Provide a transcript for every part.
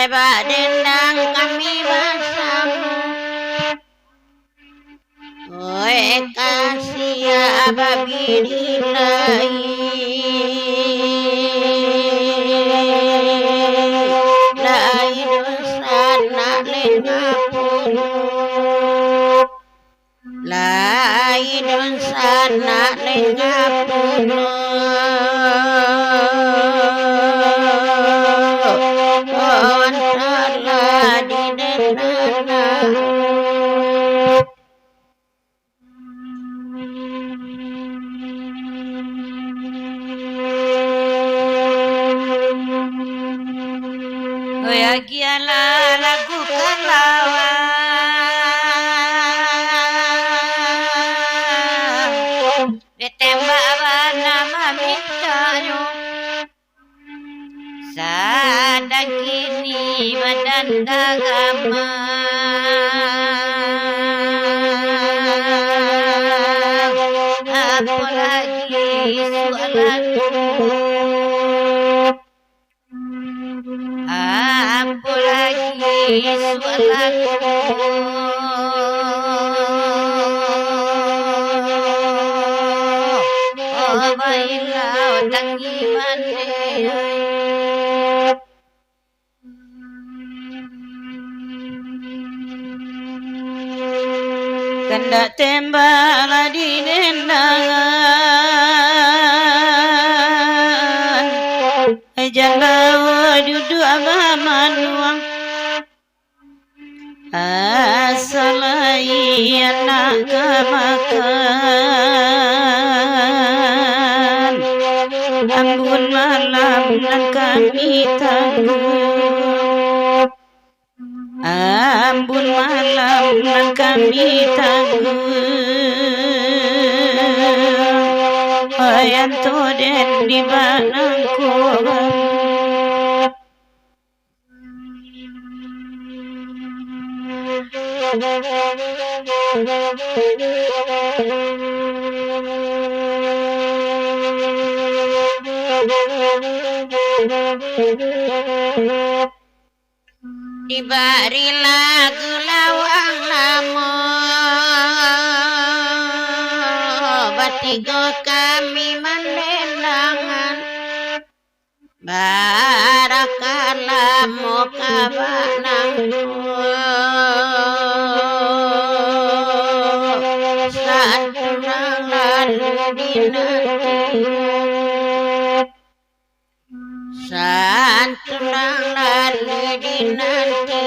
Bak dendang kami bersama. Oi kasih babi dilai. Lai dosa nak lengapun. Lai dosa nak lengapun. Antara di denana. Gialah lagu kelawar ditembak nama mintanya sadang kini badan agama apalagi soalanku apalagi soalanku oh baiklah tangi mandai kanda tembak di dendangan jalawa duduk manuang asalai anak kemakan ambun malam dan kami tangguh ambun malam dan kami tangguh ayanto den di banangku dibari lagu lawang lamo batigo kami mendendangan barakallah moka banangku santurang lalu dinanti santurang lalu dinanti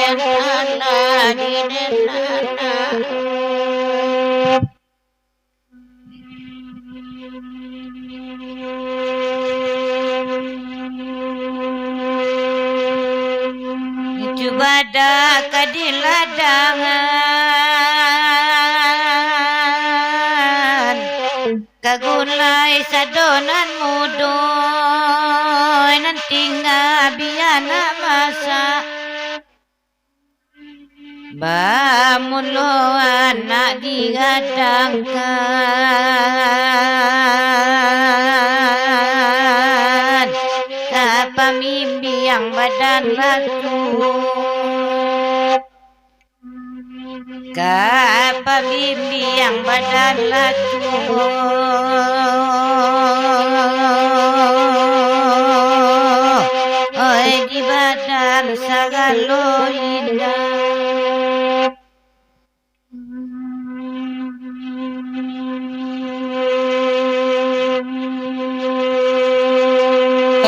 yang Allah di denana coba dah kadiladangan kagulai sadonan mudoy nanti ngabiana masa bamulo anak digadangkan apa mimpi yang badan latu apa mimpi yang badan latu oi di badan sagalo indah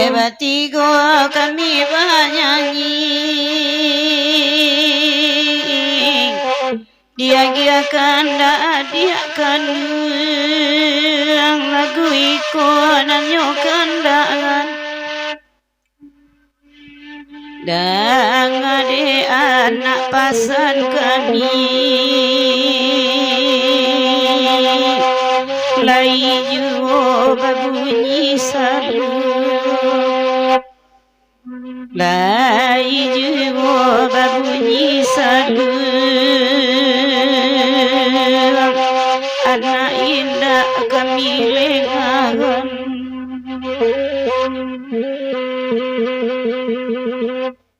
batigo kami bernyanyi dia dia kan lagu ikut nanyo kandangan dan ade anak pasan kami lai juo babunyi salu lai juo babunyi salu anak indah kami lengang